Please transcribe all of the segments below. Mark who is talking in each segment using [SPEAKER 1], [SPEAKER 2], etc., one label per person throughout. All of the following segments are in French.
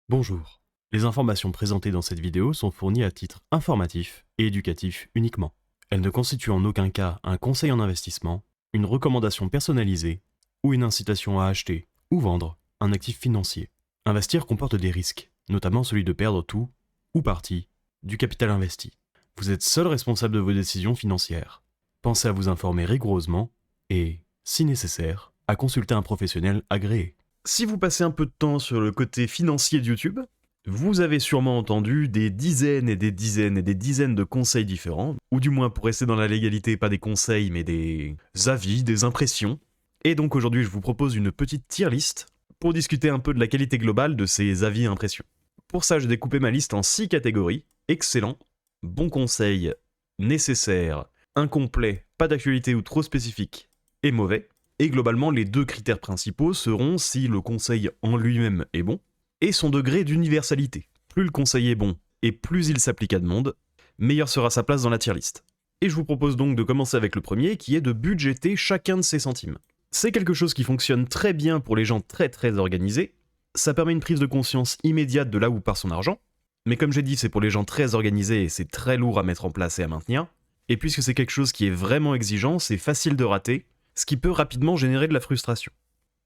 [SPEAKER 1] Bonjour. Les informations présentées dans cette vidéo sont fournies à titre informatif et éducatif uniquement. Elles ne constituent en aucun cas un conseil en investissement, une recommandation personnalisée ou une incitation à acheter ou vendre un actif financier. Investir comporte des risques, notamment celui de perdre tout ou partie du capital investi. Vous êtes seul responsable de vos décisions financières. Pensez à vous informer rigoureusement et, si nécessaire, à consulter un professionnel agréé. Si vous passez un peu de temps sur le côté financier de YouTube, vous avez sûrement entendu des dizaines et des dizaines et des dizaines de conseils différents, ou du moins pour rester dans la légalité, pas des conseils mais des avis, des impressions. Et donc aujourd'hui je vous propose une petite tier list pour discuter un peu de la qualité globale de ces avis et impressions. Pour ça j'ai découpé ma liste en 6 catégories: excellent, bon conseil, nécessaire, incomplet, pas d'actualité ou trop spécifique, et mauvais. Et globalement, les deux critères principaux seront si le conseil en lui-même est bon, et son degré d'universalité. Plus le conseil est bon, et plus il s'applique à de monde, meilleure sera sa place dans la tier list. Et je vous propose donc de commencer avec le premier, qui est de budgéter chacun de ses centimes. C'est quelque chose qui fonctionne très bien pour les gens très organisés, ça permet une prise de conscience immédiate de là où part son argent, mais comme j'ai dit, c'est pour les gens très organisés et c'est très lourd à mettre en place et à maintenir, et puisque c'est quelque chose qui est vraiment exigeant, c'est facile de rater, ce qui peut rapidement générer de la frustration.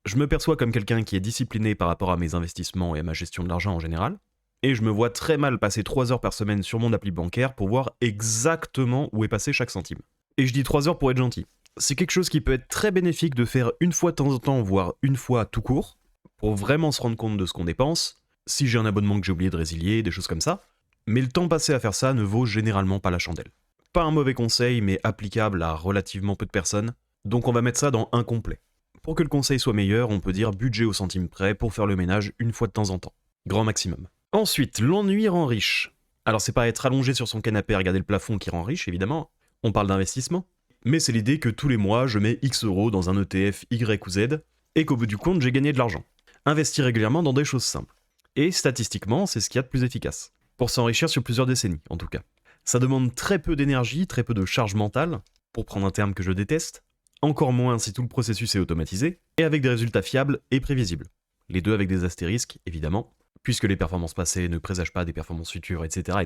[SPEAKER 1] Je me perçois comme quelqu'un qui est discipliné par rapport à mes investissements et à ma gestion de l'argent en général, et je me vois très mal passer 3 heures par semaine sur mon appli bancaire pour voir exactement où est passé chaque centime. Et je dis 3 heures pour être gentil. C'est quelque chose qui peut être très bénéfique de faire une fois de temps en temps, voire une fois tout court, pour vraiment se rendre compte de ce qu'on dépense, si j'ai un abonnement que j'ai oublié de résilier, des choses comme ça, mais le temps passé à faire ça ne vaut généralement pas la chandelle. Pas un mauvais conseil, mais applicable à relativement peu de personnes, donc on va mettre ça dans incomplet. Pour que le conseil soit meilleur, on peut dire budget au centime près pour faire le ménage une fois de temps en temps. Grand maximum. Ensuite, l'ennui rend riche. Alors c'est pas être allongé sur son canapé à regarder le plafond qui rend riche, évidemment. On parle d'investissement. Mais c'est l'idée que tous les mois, je mets X euros dans un ETF Y ou Z, et qu'au bout du compte, j'ai gagné de l'argent. Investir régulièrement dans des choses simples. Et statistiquement, c'est ce qu'il y a de plus efficace. Pour s'enrichir sur plusieurs décennies, en tout cas. Ça demande très peu d'énergie, très peu de charge mentale, pour prendre un terme que je déteste, encore moins si tout le processus est automatisé, et avec des résultats fiables et prévisibles. Les deux avec des astérisques, évidemment, puisque les performances passées ne présagent pas des performances futures, etc.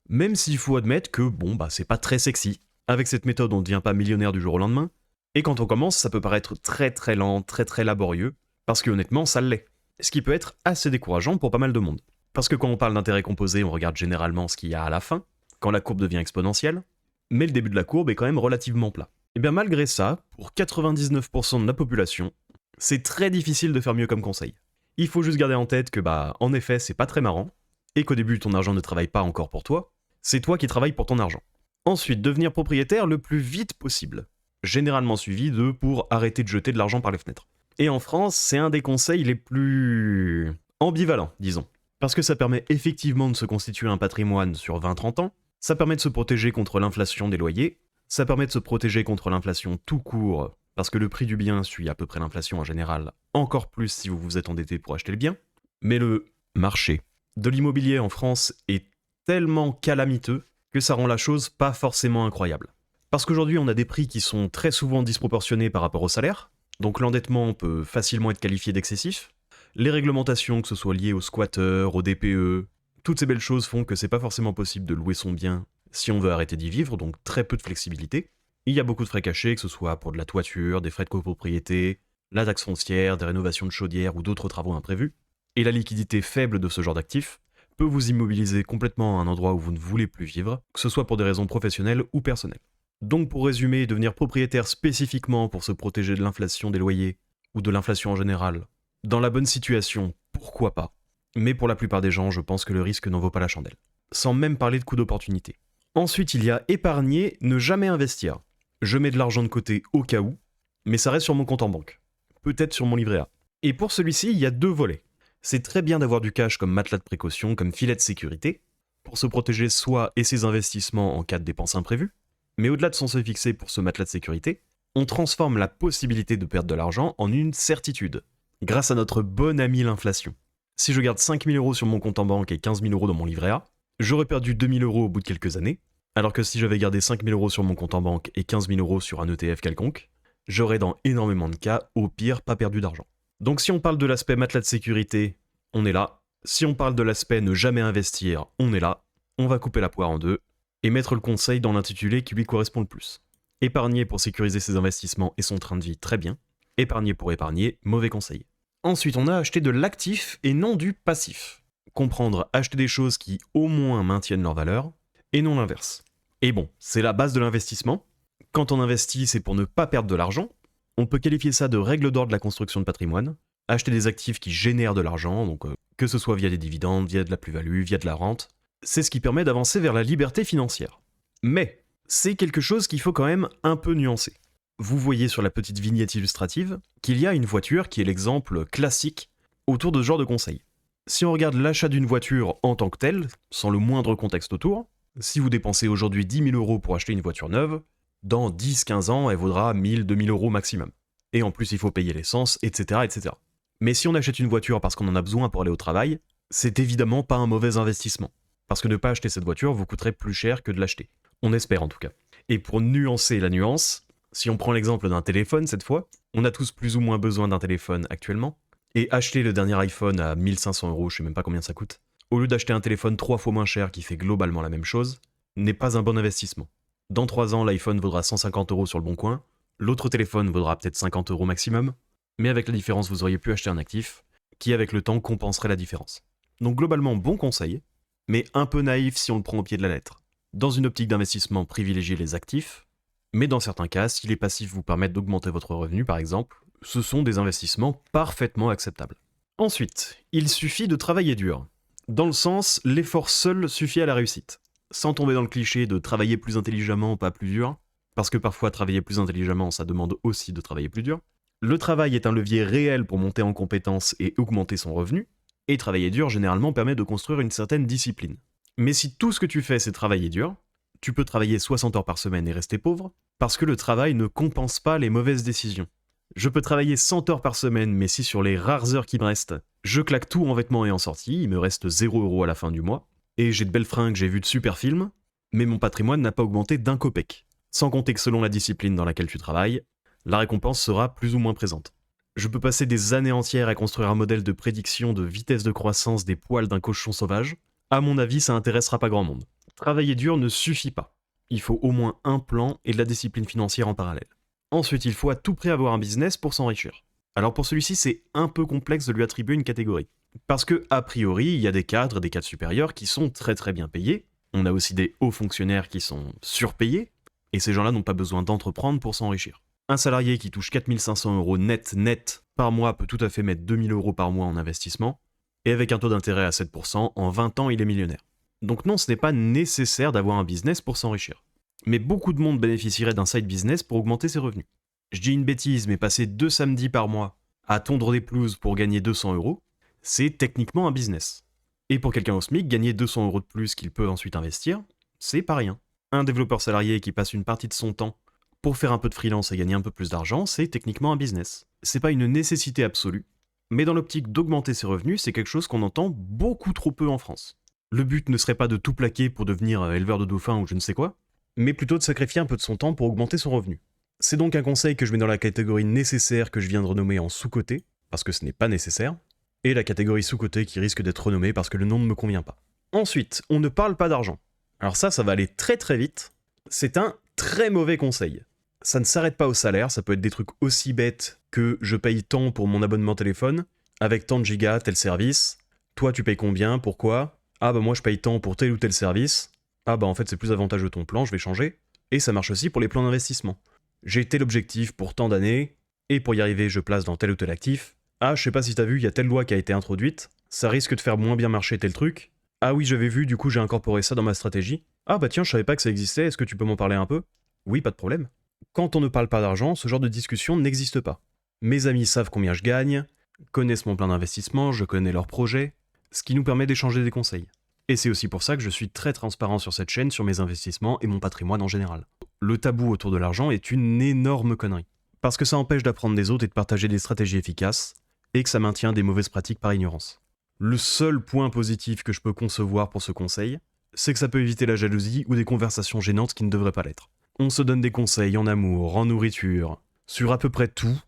[SPEAKER 1] Même s'il faut admettre que, c'est pas très sexy. Avec cette méthode, on ne devient pas millionnaire du jour au lendemain, et quand on commence, ça peut paraître très lent, très laborieux, parce que honnêtement, ça l'est. Ce qui peut être assez décourageant pour pas mal de monde. Parce que quand on parle d'intérêt composé, on regarde généralement ce qu'il y a à la fin, quand la courbe devient exponentielle, mais le début de la courbe est quand même relativement plat. Et bien malgré ça, pour 99% de la population, c'est très difficile de faire mieux comme conseil. Il faut juste garder en tête que en effet c'est pas très marrant, et qu'au début ton argent ne travaille pas encore pour toi, c'est toi qui travailles pour ton argent. Ensuite, devenir propriétaire le plus vite possible, généralement suivi de pour arrêter de jeter de l'argent par les fenêtres. Et en France, c'est un des conseils les plus ambivalents, disons. Parce que ça permet effectivement de se constituer un patrimoine sur 20-30 ans, ça permet de se protéger contre l'inflation des loyers, ça permet de se protéger contre l'inflation tout court, parce que le prix du bien suit à peu près l'inflation en général, encore plus si vous vous êtes endetté pour acheter le bien. Mais le marché de l'immobilier en France est tellement calamiteux que ça rend la chose pas forcément incroyable. Parce qu'aujourd'hui on a des prix qui sont très souvent disproportionnés par rapport au salaire, donc l'endettement peut facilement être qualifié d'excessif. Les réglementations, que ce soit liées aux squatteurs, aux DPE, toutes ces belles choses font que c'est pas forcément possible de louer son bien si on veut arrêter d'y vivre, donc très peu de flexibilité. Il y a beaucoup de frais cachés, que ce soit pour de la toiture, des frais de copropriété, la taxe foncière, des rénovations de chaudières ou d'autres travaux imprévus. Et la liquidité faible de ce genre d'actifs peut vous immobiliser complètement à un endroit où vous ne voulez plus vivre, que ce soit pour des raisons professionnelles ou personnelles. Donc pour résumer, devenir propriétaire spécifiquement pour se protéger de l'inflation des loyers, ou de l'inflation en général, dans la bonne situation, pourquoi pas. Mais pour la plupart des gens, je pense que le risque n'en vaut pas la chandelle. Sans même parler de coût d'opportunité. Ensuite, il y a épargner, ne jamais investir. Je mets de l'argent de côté au cas où, mais ça reste sur mon compte en banque. Peut-être sur mon livret A. Et pour celui-ci, il y a 2 volets. C'est très bien d'avoir du cash comme matelas de précaution, comme filet de sécurité, pour se protéger soi et ses investissements en cas de dépenses imprévues. Mais au-delà de son se fixer pour ce matelas de sécurité, on transforme la possibilité de perdre de l'argent en une certitude, grâce à notre bon ami l'inflation. Si je garde 5 000 € sur mon compte en banque et 15 000 € dans mon livret A, j'aurais perdu 2 000 € au bout de quelques années, alors que si j'avais gardé 5 000 € sur mon compte en banque et 15 000 € sur un ETF quelconque, j'aurais dans énormément de cas, au pire, pas perdu d'argent. Donc si on parle de l'aspect matelas de sécurité, on est là, Si on parle de l'aspect ne jamais investir, on est là, on va couper la poire en deux et mettre le conseil dans l'intitulé qui lui correspond le plus. Épargner pour sécuriser ses investissements et son train de vie, très bien. Épargner pour épargner, mauvais conseil. Ensuite, on a acheté de l'actif et non du passif. Comprendre acheter des choses qui au moins maintiennent leur valeur et non l'inverse. Et bon, c'est la base de l'investissement. Quand on investit, c'est pour ne pas perdre de l'argent. On peut qualifier ça de règle d'or de la construction de patrimoine. Acheter des actifs qui génèrent de l'argent, donc que ce soit via des dividendes, via de la plus-value, via de la rente, c'est ce qui permet d'avancer vers la liberté financière. Mais c'est quelque chose qu'il faut quand même un peu nuancer. Vous voyez sur la petite vignette illustrative qu'il y a une voiture qui est l'exemple classique autour de ce genre de conseil. Si on regarde l'achat d'une voiture en tant que telle, sans le moindre contexte autour, si vous dépensez aujourd'hui 10 000 euros pour acheter une voiture neuve, dans 10-15 ans, elle vaudra 1 000-2 000 euros maximum. Et en plus, il faut payer l'essence, etc., etc. Mais si on achète une voiture parce qu'on en a besoin pour aller au travail, c'est évidemment pas un mauvais investissement. Parce que ne pas acheter cette voiture vous coûterait plus cher que de l'acheter. On espère en tout cas. Et pour nuancer la nuance, si on prend l'exemple d'un téléphone cette fois, on a tous plus ou moins besoin d'un téléphone actuellement, et acheter le dernier iPhone à 1500 euros, je sais même pas combien ça coûte, au lieu d'acheter un téléphone 3 fois moins cher qui fait globalement la même chose, n'est pas un bon investissement. Dans 3 ans, l'iPhone vaudra 150 euros sur le bon coin, l'autre téléphone vaudra peut-être 50 euros maximum, mais avec la différence, vous auriez pu acheter un actif qui, avec le temps, compenserait la différence. Donc globalement, bon conseil, mais un peu naïf si on le prend au pied de la lettre. Dans une optique d'investissement, privilégiez les actifs, mais dans certains cas, si les passifs vous permettent d'augmenter votre revenu, par exemple, ce sont des investissements parfaitement acceptables. Ensuite, il suffit de travailler dur. Dans le sens, l'effort seul suffit à la réussite. Sans tomber dans le cliché de travailler plus intelligemment, pas plus dur, parce que parfois travailler plus intelligemment, ça demande aussi de travailler plus dur. Le travail est un levier réel pour monter en compétences et augmenter son revenu, et travailler dur généralement permet de construire une certaine discipline. Mais si tout ce que tu fais c'est travailler dur, tu peux travailler 60 heures par semaine et rester pauvre, parce que le travail ne compense pas les mauvaises décisions. Je peux travailler 100 heures par semaine, mais si sur les rares heures qui me restent, je claque tout en vêtements et en sorties, il me reste 0 € à la fin du mois, et j'ai de belles fringues, j'ai vu de super films, mais mon patrimoine n'a pas augmenté d'un copec. Sans compter que selon la discipline dans laquelle tu travailles, la récompense sera plus ou moins présente. Je peux passer des années entières à construire un modèle de prédiction de vitesse de croissance des poils d'un cochon sauvage. À mon avis, ça intéressera pas grand monde. Travailler dur ne suffit pas. Il faut au moins un plan et de la discipline financière en parallèle. Ensuite, il faut à tout prix avoir un business pour s'enrichir. Alors pour celui-ci, c'est un peu complexe de lui attribuer une catégorie. Parce que, a priori, il y a des cadres et des cadres supérieurs qui sont très très bien payés. On a aussi des hauts fonctionnaires qui sont surpayés. Et ces gens-là n'ont pas besoin d'entreprendre pour s'enrichir. Un salarié qui touche 4 500 € net par mois peut tout à fait mettre 2 000 € par mois en investissement, et avec un taux d'intérêt à 7%, en 20 ans il est millionnaire. Donc non, ce n'est pas nécessaire d'avoir un business pour s'enrichir. Mais beaucoup de monde bénéficierait d'un side business pour augmenter ses revenus. Je dis une bêtise, mais passer 2 samedis par mois à tondre des pelouses pour gagner 200 €, c'est techniquement un business. Et pour quelqu'un au SMIC, gagner 200 € de plus qu'il peut ensuite investir, c'est pas rien. Un développeur salarié qui passe une partie de son temps pour faire un peu de freelance et gagner un peu plus d'argent, c'est techniquement un business. C'est pas une nécessité absolue, mais dans l'optique d'augmenter ses revenus, c'est quelque chose qu'on entend beaucoup trop peu en France. Le but ne serait pas de tout plaquer pour devenir éleveur de dauphins ou je ne sais quoi, mais plutôt de sacrifier un peu de son temps pour augmenter son revenu. C'est donc un conseil que je mets dans la catégorie nécessaire que je viens de renommer en sous-côté, parce que ce n'est pas nécessaire, et la catégorie sous-côté qui risque d'être renommée parce que le nom ne me convient pas. Ensuite, on ne parle pas d'argent. Alors ça va aller très très vite. C'est un très mauvais conseil. Ça ne s'arrête pas au salaire, ça peut être des trucs aussi bêtes que je paye tant pour mon abonnement téléphone, avec tant de gigas, tel service. Toi, tu payes combien, pourquoi ? Ah bah moi je paye tant pour tel ou tel service. Ah bah en fait c'est plus avantageux ton plan, je vais changer. Et ça marche aussi pour les plans d'investissement. J'ai tel objectif pour tant d'années, et pour y arriver je place dans tel ou tel actif. Ah je sais pas si t'as vu, il y a telle loi qui a été introduite, ça risque de faire moins bien marcher tel truc. Ah oui j'avais vu, du coup j'ai incorporé ça dans ma stratégie. Ah bah tiens je savais pas que ça existait, est-ce que tu peux m'en parler un peu ? Oui, pas de problème. Quand on ne parle pas d'argent, ce genre de discussion n'existe pas. Mes amis savent combien je gagne, connaissent mon plan d'investissement, je connais leurs projets, ce qui nous permet d'échanger des conseils. Et c'est aussi pour ça que je suis très transparent sur cette chaîne sur mes investissements et mon patrimoine en général. Le tabou autour de l'argent est une énorme connerie. Parce que ça empêche d'apprendre des autres et de partager des stratégies efficaces, et que ça maintient des mauvaises pratiques par ignorance. Le seul point positif que je peux concevoir pour ce conseil, c'est que ça peut éviter la jalousie ou des conversations gênantes qui ne devraient pas l'être. On se donne des conseils en amour, en nourriture, sur à peu près tout.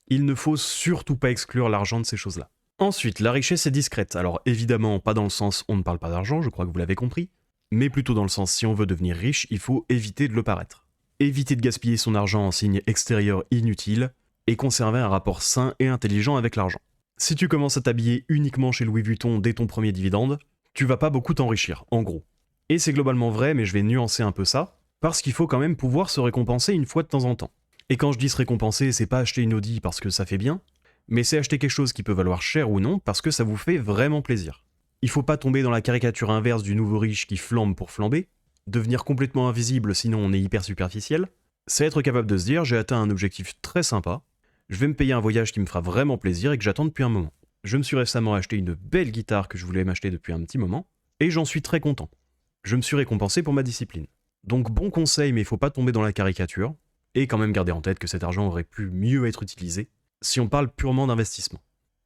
[SPEAKER 1] Il ne faut surtout pas exclure l'argent de ces choses-là. Ensuite, la richesse est discrète. Alors évidemment, pas dans le sens on ne parle pas d'argent, je crois que vous l'avez compris, mais plutôt dans le sens si on veut devenir riche, il faut éviter de le paraître. Éviter de gaspiller son argent en signes extérieurs inutiles et conserver un rapport sain et intelligent avec l'argent. Si tu commences à t'habiller uniquement chez Louis Vuitton dès ton premier dividende, tu vas pas beaucoup t'enrichir, en gros. Et c'est globalement vrai, mais je vais nuancer un peu ça, parce qu'il faut quand même pouvoir se récompenser une fois de temps en temps. Et quand je dis se récompenser, c'est pas acheter une Audi parce que ça fait bien, mais c'est acheter quelque chose qui peut valoir cher ou non parce que ça vous fait vraiment plaisir. Il faut pas tomber dans la caricature inverse du nouveau riche qui flambe pour flamber, devenir complètement invisible sinon on est hyper superficiel, c'est être capable de se dire j'ai atteint un objectif très sympa, je vais me payer un voyage qui me fera vraiment plaisir et que j'attends depuis un moment. Je me suis récemment acheté une belle guitare que je voulais m'acheter depuis un petit moment, et j'en suis très content. Je me suis récompensé pour ma discipline. Donc bon conseil, mais il faut pas tomber dans la caricature, et quand même garder en tête que cet argent aurait pu mieux être utilisé si on parle purement d'investissement.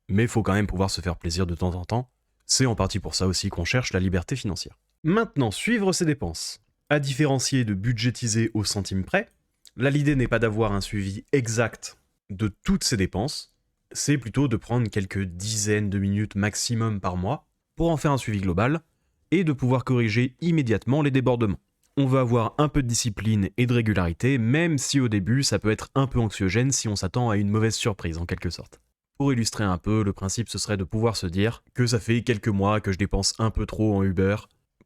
[SPEAKER 1] Mais il faut quand même pouvoir se faire plaisir de temps en temps, c'est en partie pour ça aussi qu'on cherche la liberté financière. Maintenant, suivre ses dépenses. À différencier de budgétiser au centime près, là l'idée n'est pas d'avoir un suivi exact de toutes ses dépenses, c'est plutôt de prendre quelques dizaines de minutes maximum par mois pour en faire un suivi global et de pouvoir corriger immédiatement les débordements. On veut avoir un peu de discipline et de régularité, même si au début ça peut être un peu anxiogène si on s'attend à une mauvaise surprise en quelque sorte. Pour illustrer un peu, le principe ce serait de pouvoir se dire que ça fait quelques mois que je dépense un peu trop en Uber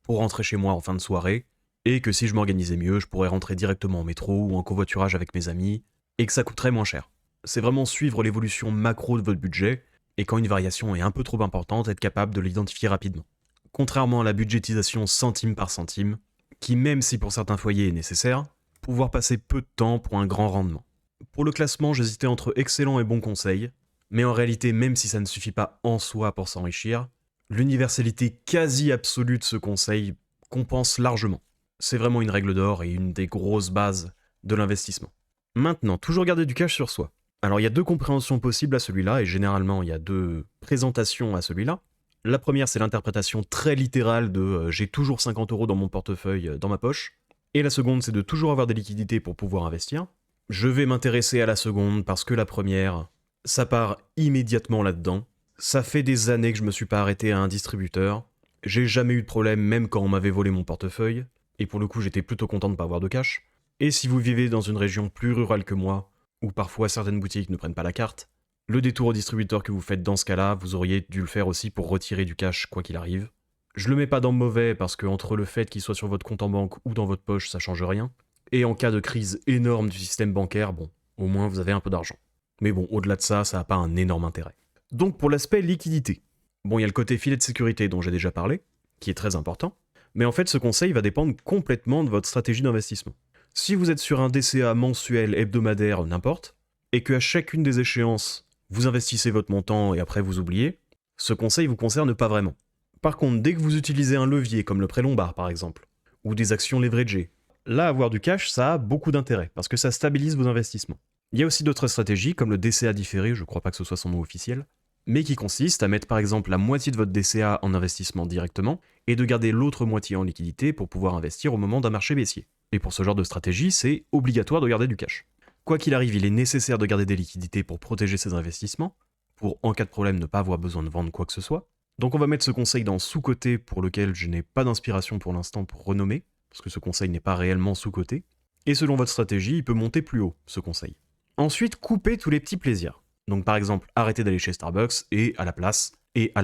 [SPEAKER 1] pour rentrer chez moi en fin de soirée, et que si je m'organisais mieux, je pourrais rentrer directement en métro ou en covoiturage avec mes amis, et que ça coûterait moins cher. C'est vraiment suivre l'évolution macro de votre budget, et quand une variation est un peu trop importante, être capable de l'identifier rapidement. Contrairement à la budgétisation centime par centime, qui même si pour certains foyers est nécessaire, pouvoir passer peu de temps pour un grand rendement. Pour le classement, j'hésitais entre excellent et bon conseil, mais en réalité, même si ça ne suffit pas en soi pour s'enrichir, l'universalité quasi absolue de ce conseil compense largement. C'est vraiment une règle d'or et une des grosses bases de l'investissement. Maintenant, toujours garder du cash sur soi. Alors il y a deux compréhensions possibles à celui-là, et généralement il y a deux présentations à celui-là. La première, c'est l'interprétation très littérale de j'ai toujours 50 € dans mon portefeuille, dans ma poche. Et la seconde, c'est de toujours avoir des liquidités pour pouvoir investir. Je vais m'intéresser à la seconde parce que la première, ça part immédiatement là-dedans. Ça fait des années que je me suis pas arrêté à un distributeur. J'ai jamais eu de problème même quand on m'avait volé mon portefeuille. Et pour le coup, j'étais plutôt content de pas avoir de cash. Et si vous vivez dans une région plus rurale que moi, où parfois certaines boutiques ne prennent pas la carte, le détour au distributeur que vous faites dans ce cas-là, vous auriez dû le faire aussi pour retirer du cash quoi qu'il arrive. Je le mets pas dans mauvais parce que entre le fait qu'il soit sur votre compte en banque ou dans votre poche, ça change rien. Et en cas de crise énorme du système bancaire, bon, au moins vous avez un peu d'argent. Mais bon, au-delà de ça, ça n'a pas un énorme intérêt. Donc pour l'aspect liquidité. Bon, il y a le côté filet de sécurité dont j'ai déjà parlé, qui est très important. Mais en fait, ce conseil va dépendre complètement de votre stratégie d'investissement. Si vous êtes sur un DCA mensuel, hebdomadaire, n'importe, et qu'à chacune des échéances, vous investissez votre montant et après vous oubliez, ce conseil vous concerne pas vraiment. Par contre, dès que vous utilisez un levier comme le prêt lombard par exemple, ou des actions leveragées, là avoir du cash ça a beaucoup d'intérêt, parce que ça stabilise vos investissements. Il y a aussi d'autres stratégies comme le DCA différé, je crois pas que ce soit son nom officiel, mais qui consiste à mettre par exemple la moitié de votre DCA en investissement directement, et de garder l'autre moitié en liquidité pour pouvoir investir au moment d'un marché baissier. Et pour ce genre de stratégie, c'est obligatoire de garder du cash. Quoi qu'il arrive, il est nécessaire de garder des liquidités pour protéger ses investissements, pour en cas de problème ne pas avoir besoin de vendre quoi que ce soit. Donc on va mettre ce conseil dans sous-coté pour lequel je n'ai pas d'inspiration pour l'instant pour renommer, parce que ce conseil n'est pas réellement sous-coté. Et selon votre stratégie, il peut monter plus haut, ce conseil. Ensuite, coupez tous les petits plaisirs. Donc par exemple, arrêtez d'aller chez Starbucks et à la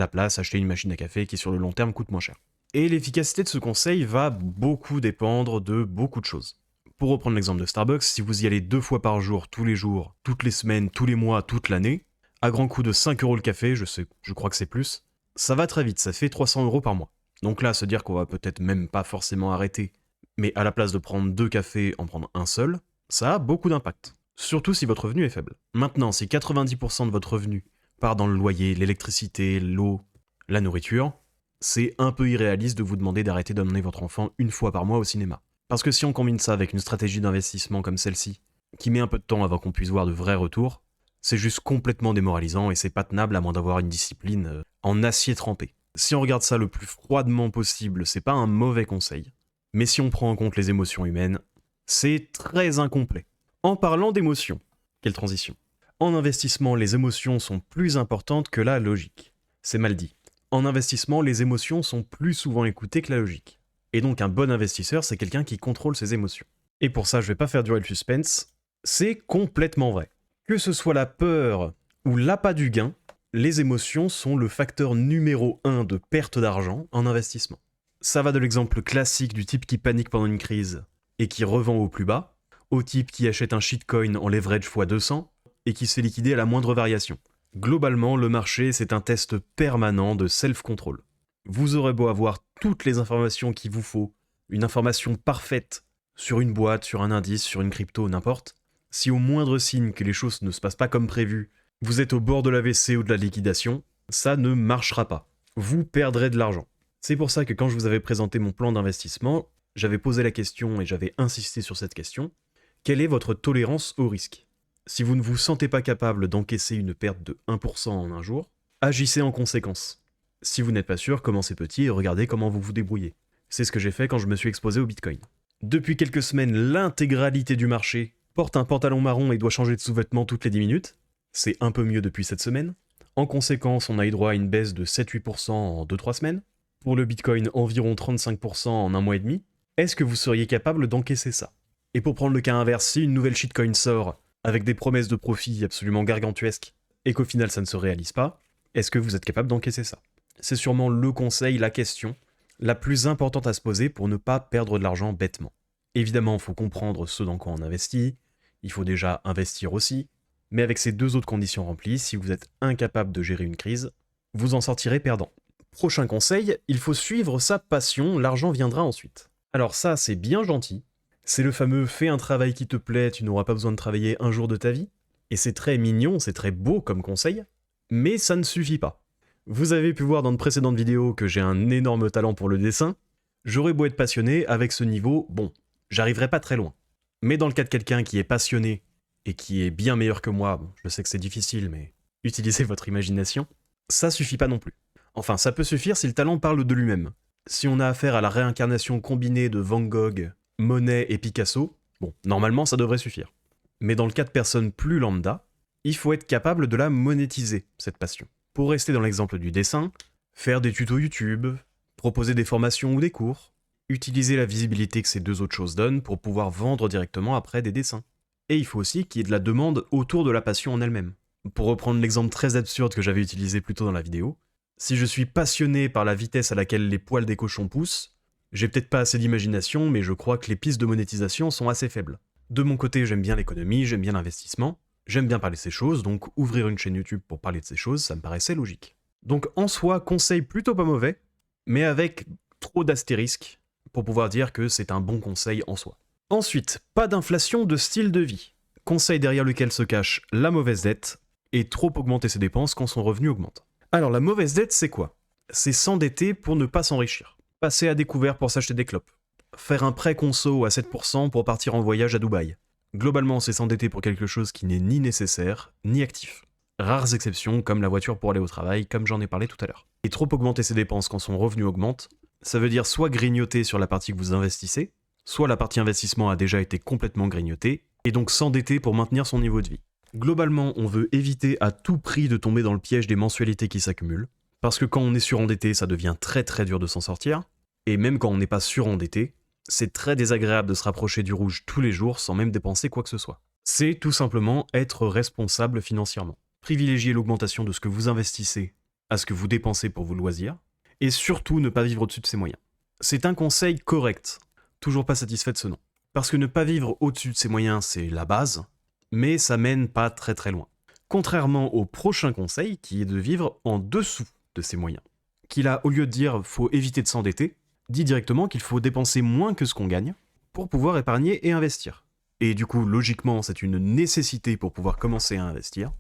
[SPEAKER 1] place acheter une machine à café qui sur le long terme coûte moins cher. Et l'efficacité de ce conseil va beaucoup dépendre de beaucoup de choses. Pour reprendre l'exemple de Starbucks, si vous y allez 2 fois par jour, tous les jours, toutes les semaines, tous les mois, toute l'année, à grand coût de 5 € le café, je crois que c'est plus, ça va très vite, ça fait 300 € par mois. Donc là, se dire qu'on va peut-être même pas forcément arrêter, mais à la place de prendre 2 cafés, en prendre un seul, ça a beaucoup d'impact. Surtout si votre revenu est faible. Maintenant, si 90% de votre revenu part dans le loyer, l'électricité, l'eau, la nourriture, c'est un peu irréaliste de vous demander d'arrêter d'emmener votre enfant une fois par mois au cinéma. Parce que si on combine ça avec une stratégie d'investissement comme celle-ci, qui met un peu de temps avant qu'on puisse voir de vrais retours, c'est juste complètement démoralisant et c'est pas tenable à moins d'avoir une discipline en acier trempé. Si on regarde ça le plus froidement possible, c'est pas un mauvais conseil. Mais si on prend en compte les émotions humaines, c'est très incomplet. En parlant d'émotions, quelle transition. En investissement, les émotions sont plus importantes que la logique. C'est mal dit. En investissement, les émotions sont plus souvent écoutées que la logique. Et donc un bon investisseur, c'est quelqu'un qui contrôle ses émotions. Et pour ça, je vais pas faire durer le suspense, c'est complètement vrai. Que ce soit la peur ou l'appât du gain, les émotions sont le facteur numéro 1 de perte d'argent en investissement. Ça va de l'exemple classique du type qui panique pendant une crise et qui revend au plus bas, au type qui achète un shitcoin en leverage x200 et qui se fait liquider à la moindre variation. Globalement, le marché, c'est un test permanent de self-control. Vous aurez beau avoir toutes les informations qu'il vous faut, une information parfaite sur une boîte, sur un indice, sur une crypto, n'importe, si au moindre signe que les choses ne se passent pas comme prévu, vous êtes au bord de l'AVC ou de la liquidation, ça ne marchera pas. Vous perdrez de l'argent. C'est pour ça que quand je vous avais présenté mon plan d'investissement, j'avais posé la question et j'avais insisté sur cette question. Quelle est votre tolérance au risque ? Si vous ne vous sentez pas capable d'encaisser une perte de 1% en un jour, agissez en conséquence. Si vous n'êtes pas sûr, commencez petit et regardez comment vous vous débrouillez. C'est ce que j'ai fait quand je me suis exposé au Bitcoin. Depuis quelques semaines, l'intégralité du marché porte un pantalon marron et doit changer de sous-vêtements toutes les 10 minutes. C'est un peu mieux depuis cette semaine. En conséquence, on a eu droit à une baisse de 7-8% en 2-3 semaines. Pour le Bitcoin, environ 35% en un mois et demi. Est-ce que vous seriez capable d'encaisser ça ? Et pour prendre le cas inverse, si une nouvelle shitcoin sort avec des promesses de profit absolument gargantuesques et qu'au final ça ne se réalise pas, est-ce que vous êtes capable d'encaisser ça ? C'est sûrement le conseil, la question la plus importante à se poser pour ne pas perdre de l'argent bêtement. Évidemment, il faut comprendre ce dans quoi on investit, il faut déjà investir aussi, mais avec ces deux autres conditions remplies, si vous êtes incapable de gérer une crise, vous en sortirez perdant. Prochain conseil, il faut suivre sa passion, l'argent viendra ensuite. Alors ça, c'est bien gentil. C'est le fameux « fais un travail qui te plaît, tu n'auras pas besoin de travailler un jour de ta vie ». Et c'est très mignon, c'est très beau comme conseil, mais ça ne suffit pas. Vous avez pu voir dans de précédentes vidéos que j'ai un énorme talent pour le dessin. J'aurais beau être passionné, avec ce niveau, bon, j'arriverai pas très loin. Mais dans le cas de quelqu'un qui est passionné et qui est bien meilleur que moi, bon, je sais que c'est difficile, mais utilisez votre imagination, ça suffit pas non plus. Enfin, ça peut suffire si le talent parle de lui-même. Si on a affaire à la réincarnation combinée de Van Gogh, Monet et Picasso, bon, normalement ça devrait suffire. Mais dans le cas de personnes plus lambda, il faut être capable de la monétiser, cette passion. Pour rester dans l'exemple du dessin, faire des tutos YouTube, proposer des formations ou des cours, utiliser la visibilité que ces deux autres choses donnent pour pouvoir vendre directement après des dessins. Et il faut aussi qu'il y ait de la demande autour de la passion en elle-même. Pour reprendre l'exemple très absurde que j'avais utilisé plus tôt dans la vidéo, si je suis passionné par la vitesse à laquelle les poils des cochons poussent, j'ai peut-être pas assez d'imagination, mais je crois que les pistes de monétisation sont assez faibles. De mon côté, j'aime bien l'économie, j'aime bien l'investissement, j'aime bien parler de ces choses, donc ouvrir une chaîne YouTube pour parler de ces choses, ça me paraissait logique. Donc en soi, conseil plutôt pas mauvais, mais avec trop d'astérisques pour pouvoir dire que c'est un bon conseil en soi. Ensuite, pas d'inflation de style de vie. Conseil derrière lequel se cache la mauvaise dette, et trop augmenter ses dépenses quand son revenu augmente. Alors la mauvaise dette, c'est quoi ? C'est s'endetter pour ne pas s'enrichir. Passer à découvert pour s'acheter des clopes. Faire un prêt conso à 7% pour partir en voyage à Dubaï. Globalement, c'est s'endetter pour quelque chose qui n'est ni nécessaire, ni actif. Rares exceptions, comme la voiture pour aller au travail, comme j'en ai parlé tout à l'heure. Et trop augmenter ses dépenses quand son revenu augmente, ça veut dire soit grignoter sur la partie que vous investissez, soit la partie investissement a déjà été complètement grignotée, et donc s'endetter pour maintenir son niveau de vie. Globalement, on veut éviter à tout prix de tomber dans le piège des mensualités qui s'accumulent, parce que quand on est surendetté, ça devient très très dur de s'en sortir, et même quand on n'est pas surendetté, c'est très désagréable de se rapprocher du rouge tous les jours sans même dépenser quoi que ce soit. C'est tout simplement être responsable financièrement. Privilégier l'augmentation de ce que vous investissez à ce que vous dépensez pour vos loisirs, et surtout ne pas vivre au-dessus de ses moyens. C'est un conseil correct, toujours pas satisfait de ce nom. Parce que ne pas vivre au-dessus de ses moyens, c'est la base, mais ça mène pas très très loin. Contrairement au prochain conseil, qui est de vivre en dessous de ses moyens. Qu'il a, au lieu de dire « faut éviter de s'endetter », dit directement qu'il faut dépenser moins que ce qu'on gagne pour pouvoir épargner et investir. Et du coup, logiquement, c'est une nécessité pour pouvoir commencer à investir.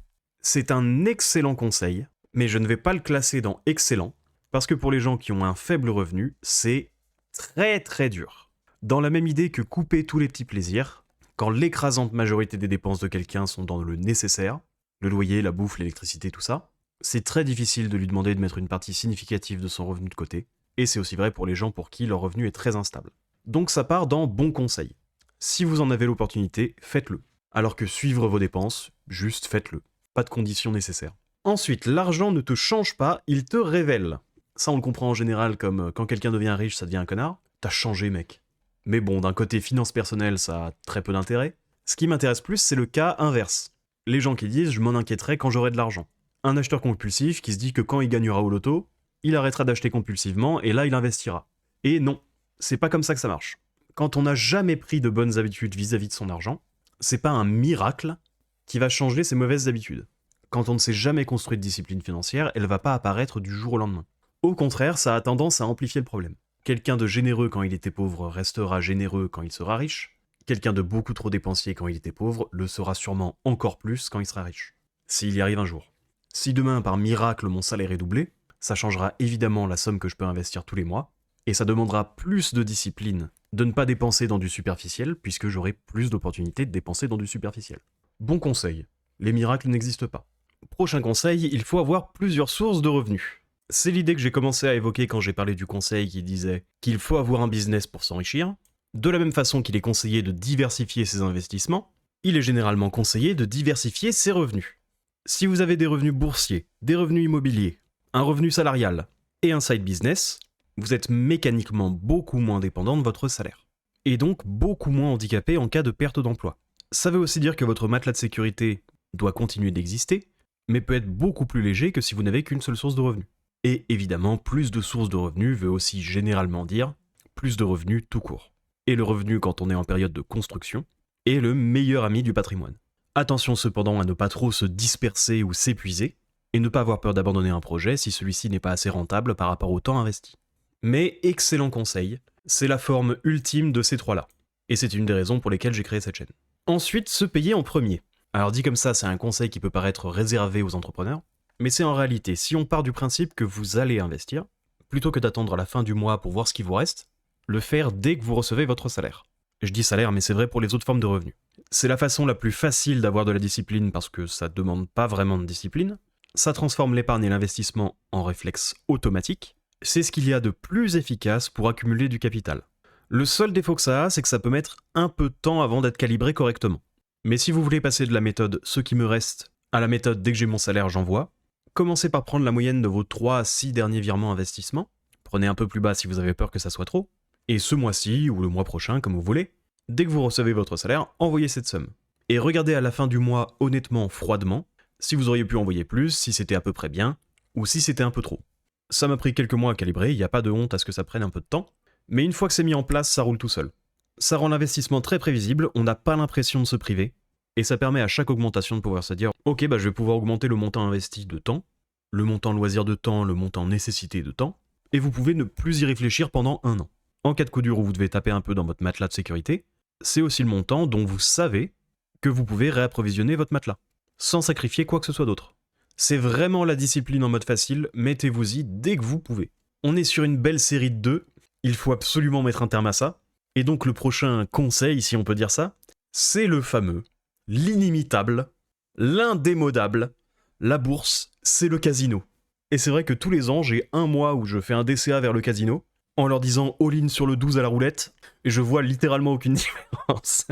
[SPEAKER 1] C'est un excellent conseil, mais je ne vais pas le classer dans excellent, parce que pour les gens qui ont un faible revenu, c'est très très dur. Dans la même idée que couper tous les petits plaisirs, quand l'écrasante majorité des dépenses de quelqu'un sont dans le nécessaire, le loyer, la bouffe, l'électricité, tout ça, c'est très difficile de lui demander de mettre une partie significative de son revenu de côté, et c'est aussi vrai pour les gens pour qui leur revenu est très instable. Donc ça part dans bon conseil. Si vous en avez l'opportunité, faites-le. Alors que suivre vos dépenses, juste faites-le. Pas de conditions nécessaires. Ensuite, l'argent ne te change pas, il te révèle. Ça, on le comprend en général comme quand quelqu'un devient riche, ça devient un connard. T'as changé, mec. Mais bon, d'un côté finance personnelle, ça a très peu d'intérêt. Ce qui m'intéresse plus, c'est le cas inverse. Les gens qui disent « je m'en inquiéterai quand j'aurai de l'argent ». Un acheteur compulsif qui se dit que quand il gagnera au loto, il arrêtera d'acheter compulsivement et là, il investira. Et non, c'est pas comme ça que ça marche. Quand on n'a jamais pris de bonnes habitudes vis-à-vis de son argent, c'est pas un miracle qui va changer ses mauvaises habitudes. Quand on ne s'est jamais construit de discipline financière, elle va pas apparaître du jour au lendemain. Au contraire, ça a tendance à amplifier le problème. Quelqu'un de généreux quand il était pauvre restera généreux quand il sera riche. Quelqu'un de beaucoup trop dépensier quand il était pauvre le sera sûrement encore plus quand il sera riche. S'il y arrive un jour. Si demain, par miracle, mon salaire est doublé, ça changera évidemment la somme que je peux investir tous les mois, et ça demandera plus de discipline de ne pas dépenser dans du superficiel, puisque j'aurai plus d'opportunités de dépenser dans du superficiel. Bon conseil, les miracles n'existent pas. Prochain conseil, il faut avoir plusieurs sources de revenus. C'est l'idée que j'ai commencé à évoquer quand j'ai parlé du conseil qui disait qu'il faut avoir un business pour s'enrichir. De la même façon qu'il est conseillé de diversifier ses investissements, il est généralement conseillé de diversifier ses revenus. Si vous avez des revenus boursiers, des revenus immobiliers, un revenu salarial et un side business, vous êtes mécaniquement beaucoup moins dépendant de votre salaire. Et donc beaucoup moins handicapé en cas de perte d'emploi. Ça veut aussi dire que votre matelas de sécurité doit continuer d'exister, mais peut être beaucoup plus léger que si vous n'avez qu'une seule source de revenus. Et évidemment, plus de sources de revenus veut aussi généralement dire plus de revenus tout court. Et le revenu, quand on est en période de construction, est le meilleur ami du patrimoine. Attention cependant à ne pas trop se disperser ou s'épuiser, et ne pas avoir peur d'abandonner un projet si celui-ci n'est pas assez rentable par rapport au temps investi. Mais excellent conseil, c'est la forme ultime de ces trois-là. Et c'est une des raisons pour lesquelles j'ai créé cette chaîne. Ensuite, se payer en premier. Alors dit comme ça, c'est un conseil qui peut paraître réservé aux entrepreneurs, mais c'est en réalité, si on part du principe que vous allez investir, plutôt que d'attendre la fin du mois pour voir ce qui vous reste, le faire dès que vous recevez votre salaire. Je dis salaire, mais c'est vrai pour les autres formes de revenus. C'est la façon la plus facile d'avoir de la discipline parce que ça demande pas vraiment de discipline. Ça transforme l'épargne et l'investissement en réflexe automatique. C'est ce qu'il y a de plus efficace pour accumuler du capital. Le seul défaut que ça a, c'est que ça peut mettre un peu de temps avant d'être calibré correctement. Mais si vous voulez passer de la méthode « ce qui me reste » à la méthode « dès que j'ai mon salaire, j'envoie », commencez par prendre la moyenne de vos 3 à 6 derniers virements investissements. Prenez un peu plus bas si vous avez peur que ça soit trop. Et ce mois-ci, ou le mois prochain, comme vous voulez, dès que vous recevez votre salaire, envoyez cette somme. Et regardez à la fin du mois, honnêtement, froidement, si vous auriez pu envoyer plus, si c'était à peu près bien, ou si c'était un peu trop. Ça m'a pris quelques mois à calibrer, il n'y a pas de honte à ce que ça prenne un peu de temps, mais une fois que c'est mis en place, ça roule tout seul. Ça rend l'investissement très prévisible, on n'a pas l'impression de se priver, et ça permet à chaque augmentation de pouvoir se dire « Ok, je vais pouvoir augmenter le montant investi de temps, le montant loisir de temps, le montant nécessité de temps, et vous pouvez ne plus y réfléchir pendant 1 an. En cas de coup dur où vous devez taper un peu dans votre matelas de sécurité, c'est aussi le montant dont vous savez que vous pouvez réapprovisionner votre matelas, sans sacrifier quoi que ce soit d'autre. C'est vraiment la discipline en mode facile, mettez-vous-y dès que vous pouvez. On est sur une belle série de 2, il faut absolument mettre un terme à ça, et donc le prochain conseil, si on peut dire ça, c'est le fameux, l'inimitable, l'indémodable, la bourse, c'est le casino. Et c'est vrai que tous les ans, j'ai 1 mois où je fais un DCA vers le casino, en leur disant all-in sur le 12 à la roulette, et je vois littéralement aucune différence.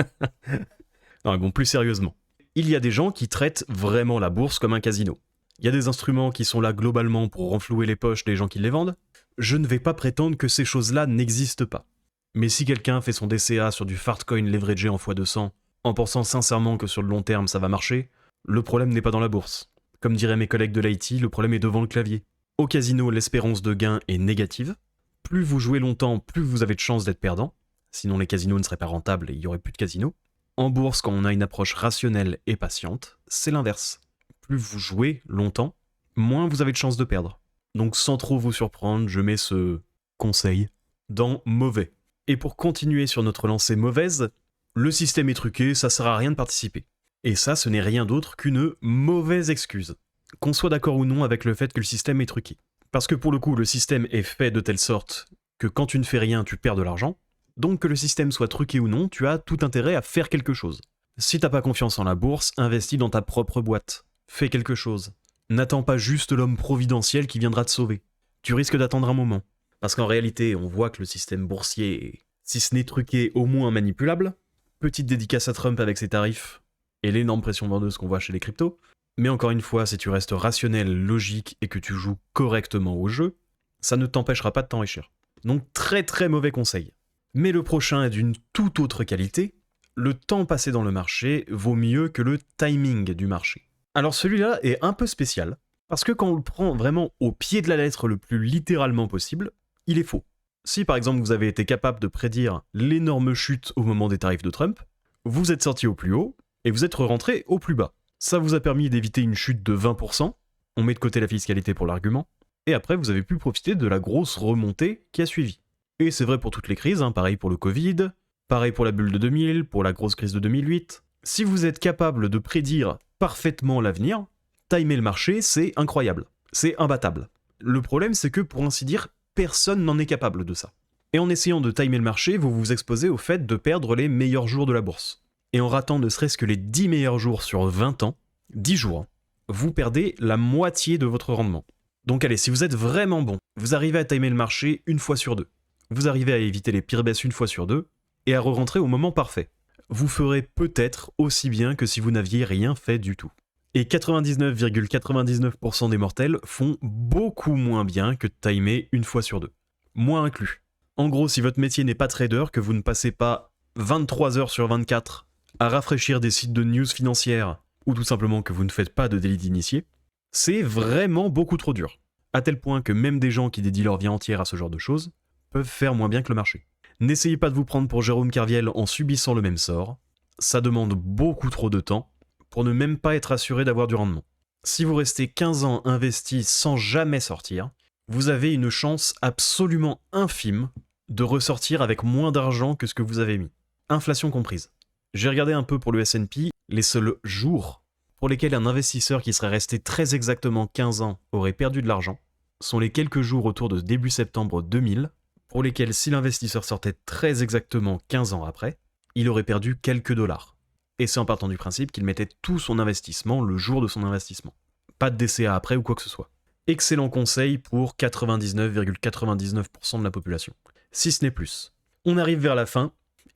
[SPEAKER 1] Non mais bon, plus sérieusement. Il y a des gens qui traitent vraiment la bourse comme un casino. Il y a des instruments qui sont là globalement pour renflouer les poches des gens qui les vendent. Je ne vais pas prétendre que ces choses-là n'existent pas. Mais si quelqu'un fait son DCA sur du Fartcoin leveragé en x200, en pensant sincèrement que sur le long terme ça va marcher, le problème n'est pas dans la bourse. Comme diraient mes collègues de l'IT, le problème est devant le clavier. Au casino, l'espérance de gain est négative. Plus vous jouez longtemps, plus vous avez de chances d'être perdant. Sinon les casinos ne seraient pas rentables et il n'y aurait plus de casinos. En bourse, quand on a une approche rationnelle et patiente, c'est l'inverse. Plus vous jouez longtemps, moins vous avez de chances de perdre. Donc sans trop vous surprendre, je mets ce conseil dans mauvais. Et pour continuer sur notre lancée mauvaise, le système est truqué, ça sert à rien de participer. Et ça, ce n'est rien d'autre qu'une mauvaise excuse. Qu'on soit d'accord ou non avec le fait que le système est truqué. Parce que pour le coup, le système est fait de telle sorte que quand tu ne fais rien, tu perds de l'argent. Donc que le système soit truqué ou non, tu as tout intérêt à faire quelque chose. Si t'as pas confiance en la bourse, investis dans ta propre boîte. Fais quelque chose. N'attends pas juste l'homme providentiel qui viendra te sauver. Tu risques d'attendre un moment. Parce qu'en réalité, on voit que le système boursier est, si ce n'est truqué, au moins manipulable. Petite dédicace à Trump avec ses tarifs. et l'énorme pression vendeuse qu'on voit chez les cryptos. Mais encore une fois, si tu restes rationnel, logique et que tu joues correctement au jeu, ça ne t'empêchera pas de t'enrichir. Donc très très mauvais conseil. Mais le prochain est d'une toute autre qualité. Le temps passé dans le marché vaut mieux que le timing du marché. Alors celui-là est un peu spécial, parce que quand on le prend vraiment au pied de la lettre le plus littéralement possible, il est faux. Si par exemple vous avez été capable de prédire l'énorme chute au moment des tarifs de Trump, vous êtes sorti au plus haut et vous êtes rentré au plus bas. Ça vous a permis d'éviter une chute de 20%, on met de côté la fiscalité pour l'argument, et après vous avez pu profiter de la grosse remontée qui a suivi. Et c'est vrai pour toutes les crises, pareil pour le Covid, pareil pour la bulle de 2000, pour la grosse crise de 2008. Si vous êtes capable de prédire parfaitement l'avenir, timer le marché, c'est incroyable, c'est imbattable. Le problème, c'est que pour ainsi dire, personne n'en est capable de ça. Et en essayant de timer le marché, vous vous exposez au fait de perdre les meilleurs jours de la bourse. Et en ratant ne serait-ce que les 10 meilleurs jours sur 20 ans, 10 jours, vous perdez la moitié de votre rendement. Donc allez, si vous êtes vraiment bon, vous arrivez à timer le marché une fois sur deux. Vous arrivez à éviter les pires baisses une fois sur deux, et à re-rentrer au moment parfait. Vous ferez peut-être aussi bien que si vous n'aviez rien fait du tout. Et 99,99% des mortels font beaucoup moins bien que de timer une fois sur deux. Moi inclus. En gros, si votre métier n'est pas trader, que vous ne passez pas 23 heures sur 24 à rafraîchir des sites de news financières, ou tout simplement que vous ne faites pas de délit d'initié, c'est vraiment beaucoup trop dur. À tel point que même des gens qui dédient leur vie entière à ce genre de choses peuvent faire moins bien que le marché. N'essayez pas de vous prendre pour Jérôme Kerviel en subissant le même sort. Ça demande beaucoup trop de temps pour ne même pas être assuré d'avoir du rendement. Si vous restez 15 ans investi sans jamais sortir, vous avez une chance absolument infime de ressortir avec moins d'argent que ce que vous avez mis. Inflation comprise. J'ai regardé un peu pour le S&P, les seuls jours pour lesquels un investisseur qui serait resté très exactement 15 ans aurait perdu de l'argent sont les quelques jours autour de début septembre 2000, pour lesquels si l'investisseur sortait très exactement 15 ans après, il aurait perdu quelques dollars. Et c'est en partant du principe qu'il mettait tout son investissement le jour de son investissement. Pas de DCA après ou quoi que ce soit. Excellent conseil pour 99,99% de la population. Si ce n'est plus. On arrive vers la fin,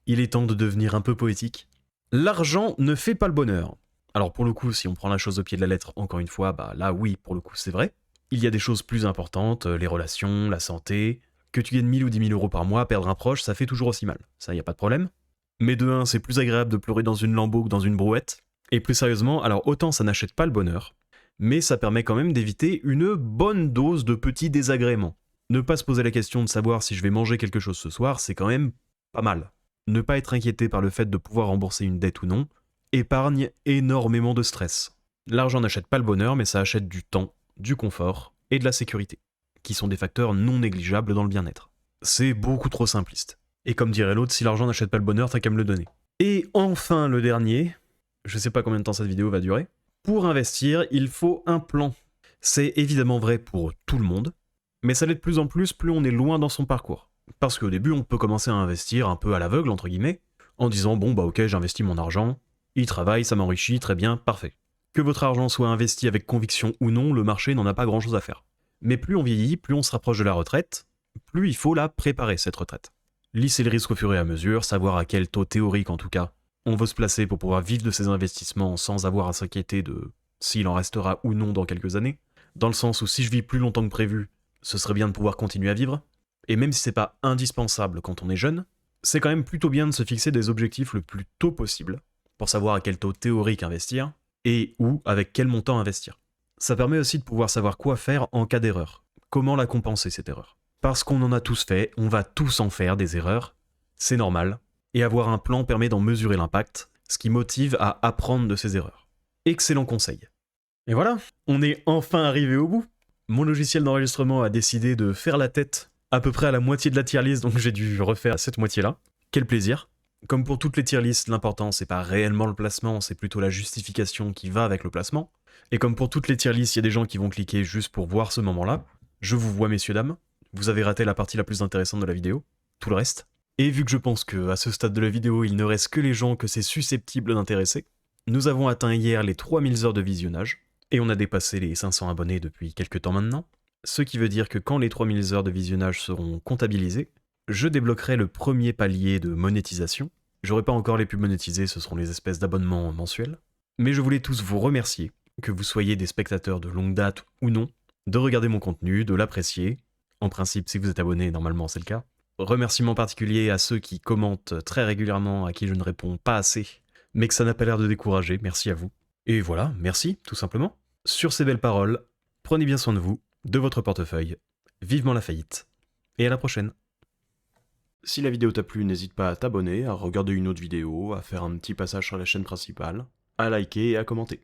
[SPEAKER 1] il est temps de devenir un peu poétique. L'argent ne fait pas le bonheur. Alors pour le coup, si on prend la chose au pied de la lettre, encore une fois, là oui, pour le coup c'est vrai. Il y a des choses plus importantes, les relations, la santé. Que tu gagnes 1000 ou 10 000 euros par mois, perdre un proche, ça fait toujours aussi mal. Ça, y a pas de problème. Mais de 1, c'est plus agréable de pleurer dans une Lambo que dans une brouette. Et plus sérieusement, alors autant ça n'achète pas le bonheur, mais ça permet quand même d'éviter une bonne dose de petits désagréments. Ne pas se poser la question de savoir si je vais manger quelque chose ce soir, c'est quand même pas mal. Ne pas être inquiété par le fait de pouvoir rembourser une dette ou non, épargne énormément de stress. L'argent n'achète pas le bonheur, mais ça achète du temps, du confort et de la sécurité, qui sont des facteurs non négligeables dans le bien-être. C'est beaucoup trop simpliste. Et comme dirait l'autre, si l'argent n'achète pas le bonheur, t'as qu'à me le donner. Et enfin le dernier, je sais pas combien de temps cette vidéo va durer, pour investir, il faut un plan. C'est évidemment vrai pour tout le monde, mais ça l'est de plus en plus on est loin dans son parcours. Parce qu'au début, on peut commencer à investir un peu à l'aveugle, entre guillemets, en disant bon ok, j'investis mon argent, il travaille, ça m'enrichit, très bien, parfait. Que votre argent soit investi avec conviction ou non, le marché n'en a pas grand chose à faire. Mais plus on vieillit, plus on se rapproche de la retraite, plus il faut la préparer cette retraite. Lisser le risque au fur et à mesure, savoir à quel taux théorique en tout cas, on veut se placer pour pouvoir vivre de ses investissements sans avoir à s'inquiéter de s'il en restera ou non dans quelques années, dans le sens où si je vis plus longtemps que prévu, ce serait bien de pouvoir continuer à vivre, et même si c'est pas indispensable quand on est jeune, c'est quand même plutôt bien de se fixer des objectifs le plus tôt possible, pour savoir à quel taux théorique investir, et où, avec quel montant investir. Ça permet aussi de pouvoir savoir quoi faire en cas d'erreur, comment la compenser cette erreur. Parce qu'on en a tous fait, on va tous en faire des erreurs, c'est normal, et avoir un plan permet d'en mesurer l'impact, ce qui motive à apprendre de ses erreurs. Excellent conseil. Et voilà, on est enfin arrivé au bout. Mon logiciel d'enregistrement a décidé de faire la tête à peu près à la moitié de la tier list, donc j'ai dû refaire cette moitié-là. Quel plaisir. Comme pour toutes les tier lists, l'important c'est pas réellement le placement, c'est plutôt la justification qui va avec le placement. Et comme pour toutes les tier lists, il y a des gens qui vont cliquer juste pour voir ce moment-là. Je vous vois messieurs dames. Vous avez raté la partie la plus intéressante de la vidéo, tout le reste. Et vu que je pense qu'à ce stade de la vidéo, il ne reste que les gens que c'est susceptible d'intéresser, nous avons atteint hier les 3000 heures de visionnage, et on a dépassé les 500 abonnés depuis quelques temps maintenant, ce qui veut dire que quand les 3000 heures de visionnage seront comptabilisées, je débloquerai le premier palier de monétisation. J'aurai pas encore les pubs monétisées, ce seront les espèces d'abonnements mensuels. Mais je voulais tous vous remercier, que vous soyez des spectateurs de longue date ou non, de regarder mon contenu, de l'apprécier. En principe, si vous êtes abonné, normalement c'est le cas. Remerciement particulier à ceux qui commentent très régulièrement, à qui je ne réponds pas assez, mais que ça n'a pas l'air de décourager, merci à vous. Et voilà, merci, tout simplement. Sur ces belles paroles, prenez bien soin de vous, de votre portefeuille, vivement la faillite, et à la prochaine. Si la vidéo t'a plu, n'hésite pas à t'abonner, à regarder une autre vidéo, à faire un petit passage sur la chaîne principale, à liker et à commenter.